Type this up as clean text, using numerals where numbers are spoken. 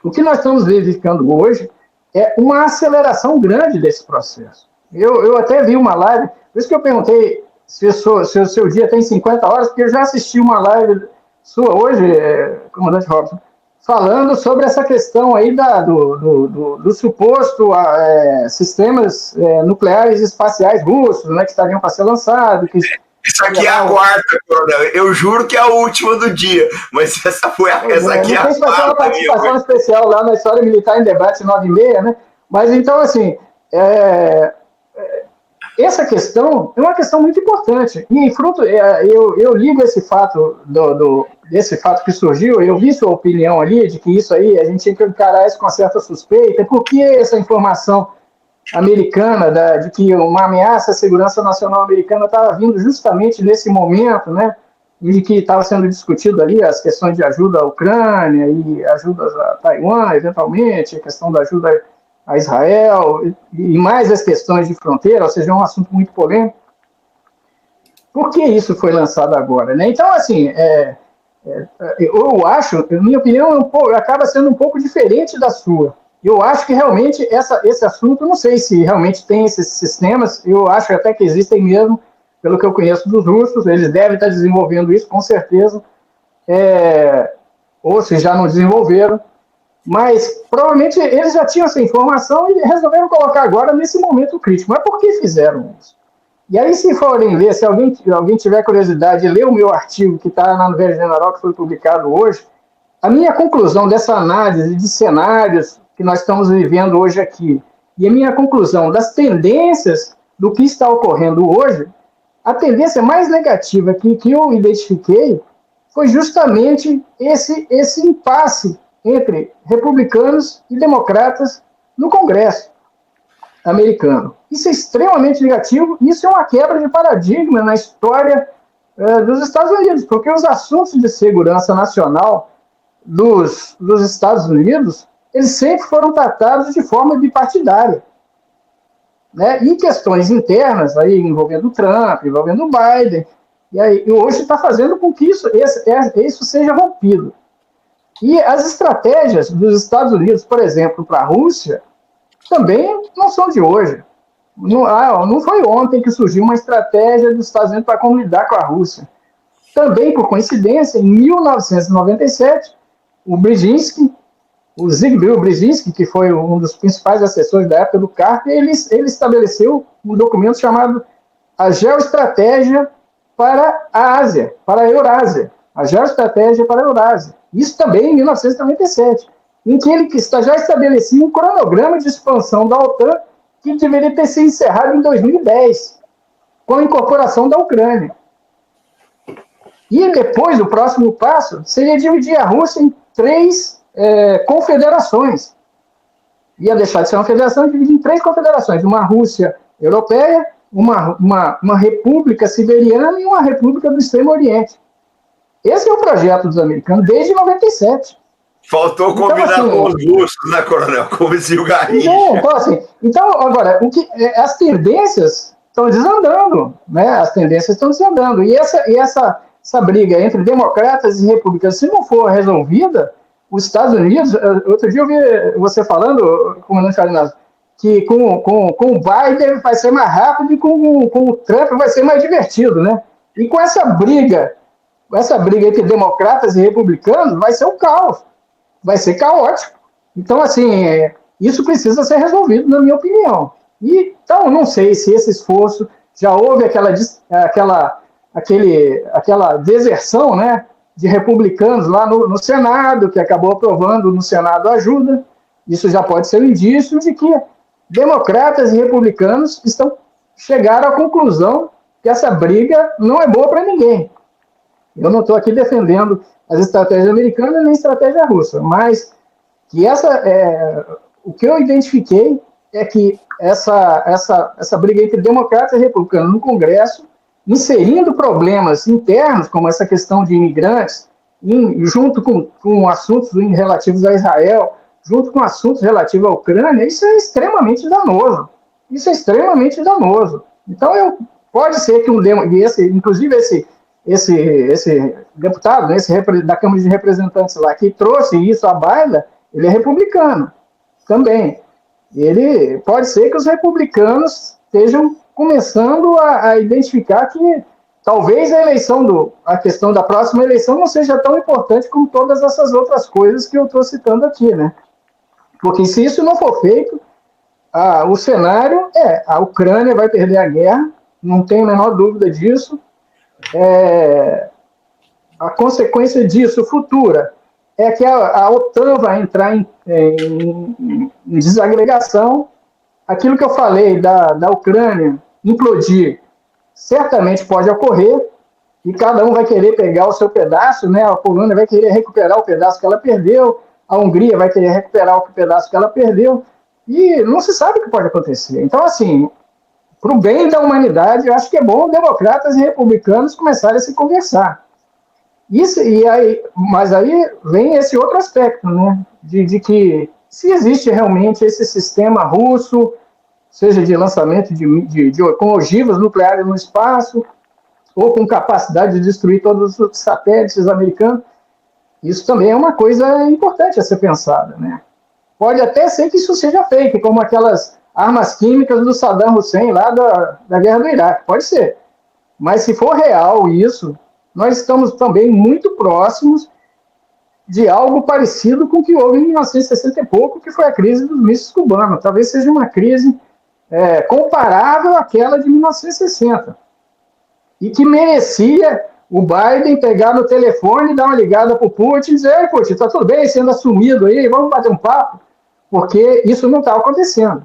O que nós estamos verificando hoje é uma aceleração grande desse processo. Eu até vi uma live, por isso que eu perguntei se o seu dia tem 50 horas, porque eu já assisti uma live sua hoje, comandante Robson, falando sobre essa questão aí do suposto sistemas nucleares espaciais russos, né, que estariam para ser lançados. Isso aqui é a quarta, coronel. Eu juro que é a última do dia, mas essa aqui é a quarta. Não sei se vai ter uma participação especial lá na História Militar em Debate 9h30, né? Mas então, assim, essa questão é uma questão muito importante. E fruto, eu ligo esse fato desse fato que surgiu, eu vi sua opinião ali, de que isso aí, a gente tinha que encarar isso com certa suspeita, porque essa informação americana, de que uma ameaça à segurança nacional americana estava vindo justamente nesse momento, né, de que estava sendo discutido ali as questões de ajuda à Ucrânia e ajuda a Taiwan, eventualmente, a questão da ajuda a Israel, e mais as questões de fronteira, ou seja, é um assunto muito polêmico. Por que isso foi lançado agora, né? Então, assim, eu acho, minha opinião acaba sendo um pouco diferente da sua. Eu acho que realmente esse assunto, não sei se realmente tem esses sistemas, eu acho até que existem mesmo, pelo que eu conheço dos russos, eles devem estar desenvolvendo isso, com certeza, ou se já não desenvolveram, mas provavelmente eles já tinham essa informação e resolveram colocar agora nesse momento crítico. Mas por que fizeram isso? E aí, se forem ler, se alguém tiver curiosidade de ler o meu artigo que está na Velha General, que foi publicado hoje, a minha conclusão dessa análise de cenários que nós estamos vivendo hoje aqui, e a minha conclusão das tendências do que está ocorrendo hoje, a tendência mais negativa que eu identifiquei foi justamente esse impasse entre republicanos e democratas no Congresso americano. Isso é extremamente negativo, isso é uma quebra de paradigma na história dos Estados Unidos, porque os assuntos de segurança nacional dos Estados Unidos, eles sempre foram tratados de forma bipartidária. Né? E questões internas, aí, envolvendo o Trump, envolvendo o Biden, e hoje está fazendo com que isso seja rompido. E as estratégias dos Estados Unidos, por exemplo, para a Rússia, também não são de hoje. Não foi ontem que surgiu uma estratégia dos Estados Unidos para como lidar com a Rússia. Também, por coincidência, em 1997, o Zbigniew Brzezinski, que foi um dos principais assessores da época do Carter, ele estabeleceu um documento chamado a Geoestratégia para a Ásia, para a Eurásia. A Geoestratégia para a Eurásia. Isso também em 1997, em que ele já estabelecia um cronograma de expansão da OTAN que deveria ter sido encerrado em 2010, com a incorporação da Ucrânia. E depois, o próximo passo seria dividir a Rússia em 3 confederações. Ia deixar de ser uma federação e dividir em 3 confederações. Uma Rússia europeia, uma república siberiana e uma república do Extremo Oriente. Esse é o projeto dos americanos desde 97. Faltou combinar com os russos, né, coronel? Como dizia o Garrincha. Então, agora, as tendências estão desandando, né? As tendências estão desandando. E essa briga entre democratas e republicanos, se não for resolvida, os Estados Unidos, outro dia eu vi você falando, comandante Farinazzo, que com o Biden vai ser mais rápido e com o Trump vai ser mais divertido, né? E com essa briga entre democratas e republicanos, vai ser um caos, vai ser caótico. Então, assim, isso precisa ser resolvido, na minha opinião. Então, não sei se esse esforço, já houve aquela deserção, né, de republicanos lá no Senado, que acabou aprovando no Senado a ajuda. Isso já pode ser um indício de que democratas e republicanos chegaram à conclusão que essa briga não é boa para ninguém. Eu não estou aqui defendendo as estratégias americanas nem a estratégia russa, mas que o que eu identifiquei é que essa briga entre democratas e republicanos no Congresso, inserindo problemas internos, como essa questão de imigrantes, junto com assuntos relativos a Israel, junto com assuntos relativos à Ucrânia, isso é extremamente danoso. Então, pode ser que inclusive esse deputado, da Câmara de Representantes lá, que trouxe isso à baila, ele é republicano também. Ele pode ser que os republicanos estejam começando a identificar que talvez a questão da próxima eleição não seja tão importante como todas essas outras coisas que eu estou citando aqui, né? Porque se isso não for feito, o cenário a Ucrânia vai perder a guerra, não tem a menor dúvida disso. A consequência disso futura é que a OTAN vai entrar em desagregação. Aquilo que eu falei da Ucrânia implodir certamente pode ocorrer, e cada um vai querer pegar o seu pedaço, né? A Polônia vai querer recuperar o pedaço que ela perdeu, a Hungria vai querer recuperar o pedaço que ela perdeu, e não se sabe o que pode acontecer. Então, assim, para o bem da humanidade, eu acho que é bom democratas e republicanos começarem a se conversar. Mas aí vem esse outro aspecto, né? De que se existe realmente esse sistema russo, seja de lançamento com ogivas nucleares no espaço, ou com capacidade de destruir todos os satélites americanos, isso também é uma coisa importante a ser pensada, né? Pode até ser que isso seja fake, como aquelas armas químicas do Saddam Hussein lá da guerra do Iraque, pode ser. Mas se for real isso, nós estamos também muito próximos de algo parecido com o que houve em 1960 e pouco, que foi a crise dos mísseis cubanos. Talvez seja uma crise comparável àquela de 1960. E que merecia o Biden pegar no telefone, dar uma ligada para o Putin e dizer: Putin, está tudo bem, você anda sumido aí, vamos bater um papo, porque isso não está acontecendo.